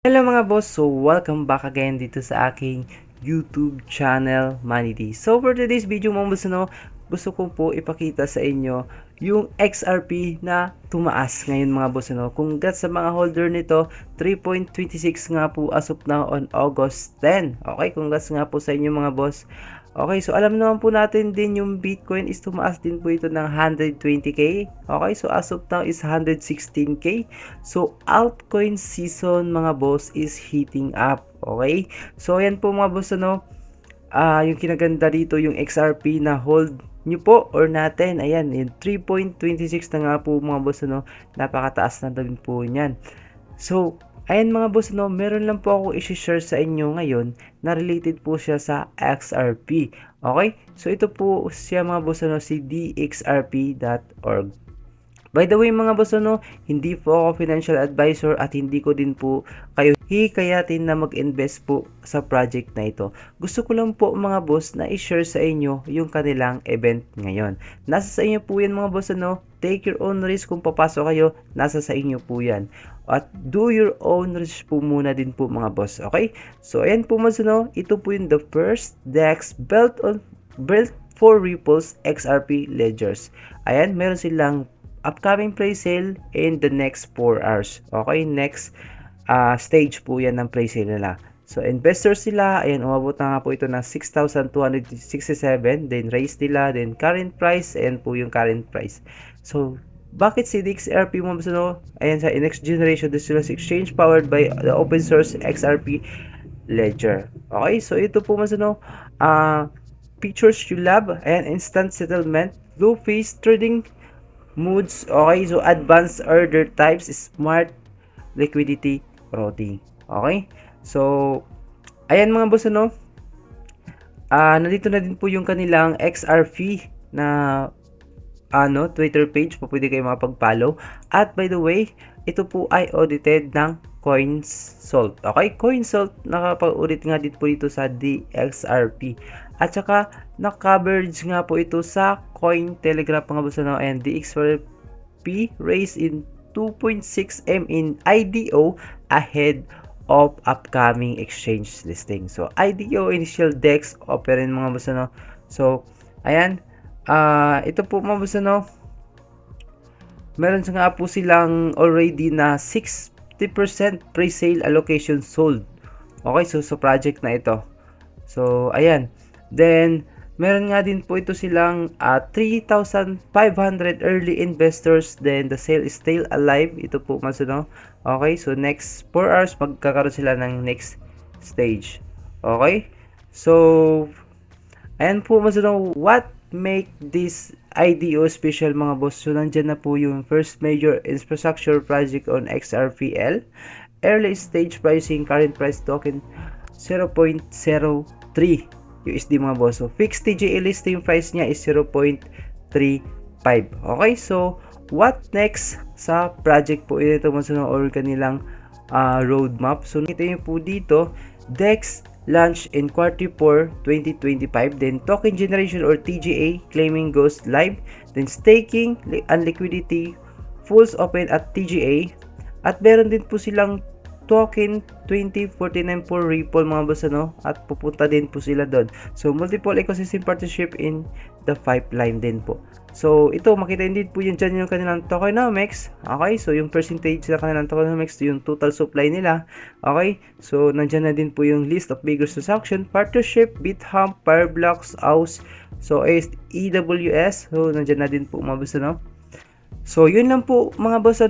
Hello mga boss, so welcome back again dito sa aking YouTube channel, Manny D. So for today's video mga boss, gusto ko po ipakita sa inyo yung XRP na tumaas ngayon mga boss. Congrats sa mga holder nito, 3.26 nga po as of now on August 10. Okay, congrats nga po sa inyo mga boss. Okay, so alam naman po natin din yung Bitcoin is tumaas din po ito ng 120k. Okay, so as of now is 116k. So altcoin season mga boss is heating up. Okay, so ayan po mga boss, yung kinaganda dito yung XRP na hold nyo po or natin. Ayan, yung 3.26 na nga po mga boss, napakataas na din po niyan. So ayan mga boss, meron lang po ako i-share sa inyo ngayon na related po siya sa XRP. Okay? So ito po siya mga boss, si dxrp.org. By the way mga boss, hindi po ako financial advisor at hindi ko din po kayo hikayatin na mag-invest po sa project na ito. Gusto ko lang po mga boss na i-share sa inyo yung kanilang event ngayon. Nasa sa inyo po yan mga boss, take your own risk kung papasok kayo, nasa sa inyo po yan. At do your own research po muna din po mga boss. Okay? So ayan po mas, ito po yung the first DEX built for Ripple's XRP ledgers. Ayan, meron silang upcoming pre-sale in the next 4 hours. Okay, next stage po yan ng pre-sale nila. So investors sila, ayan, umabot na nga po ito na 6,267, then raise nila, then current price, and po yung current price. So bakit si DXRP mo ayan, sa next generation digital exchange powered by the open source XRP ledger. Okay, so ito po mas features you love, ayan, instant settlement, low fees, trading modes, okay, so advanced order types, smart liquidity routing. Okay, so ayan mga boss, nandito na din po yung kanilang XRP na Twitter page po, pwede kayo makapag-follow. At by the way, ito po ay audited ng CoinSalt. Okay, CoinSalt nakapag-audit nga din po dito sa DXRP. At saka na-coverage nga po ito sa Cointelegraph mga boss, and DXRP raised in 2.6 M in IDO ahead of upcoming exchange listing. So IDO initial DEX open mga boss, so ayan, ito po mga boss, meron nga po silang already na 60% pre-sale allocation sold. Okay, so sa project na ito. So ayan, then meron nga din po ito silang 3,500 early investors, then the sale is still alive. Ito po mas, okay, so next 4 hours magkakaroon sila ng next stage. Okay, so ayan po mas, what make this IDO special mga boss. So nandyan na po yung first major infrastructure project on XRPL, early stage pricing, current price token 0.03 USD mga boss. So fixed TGA listing price niya is 0.35. Okay, so what next sa project po ito mga, or kanilang roadmap. So nakita niyo po dito, DEX launch in Q4 2025, then token generation or TGA claiming goes live, then staking and liquidity fulls open at TGA, at meron din po silang token 2049 for Ripple mga boss, at pupunta din po sila doon. So multiple ecosystem partnership in the pipeline din po. So ito makita din po yun dyan yung kanilang tokenomics. Okay, so yung percentage sa kanilang tokenomics, yung total supply nila. Okay, so nandyan na din po yung list of biggest transaction, partnership, BitHump, Fireblocks, AUS, so EWS, so nandyan na din po mga boss, so yun lang po mga boss,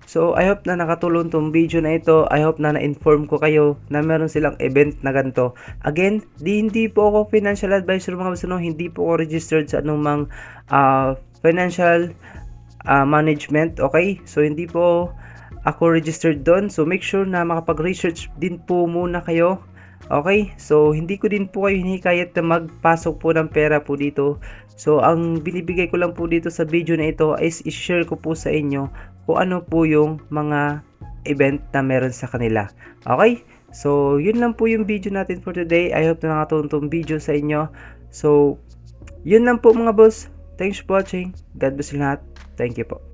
so I hope na nakatulong tong video na ito. I hope na na-inform ko kayo na meron silang event na ganito. Again, hindi po ako financial advisor mga boss, hindi po ako registered sa anumang financial management. Okay, so hindi po ako registered doon. So make sure na makapag-research din po muna kayo. Okay, so hindi ko din po kayo hinikayat na magpasok po ng pera po dito. So ang binibigay ko lang po dito sa video na ito is i-share ko po sa inyo kung ano po yung mga event na meron sa kanila. Okay, so yun lang po yung video natin for today. I hope na nakatulong tong video sa inyo. So yun lang po mga boss. Thanks for watching. God bless you lahat. Thank you po.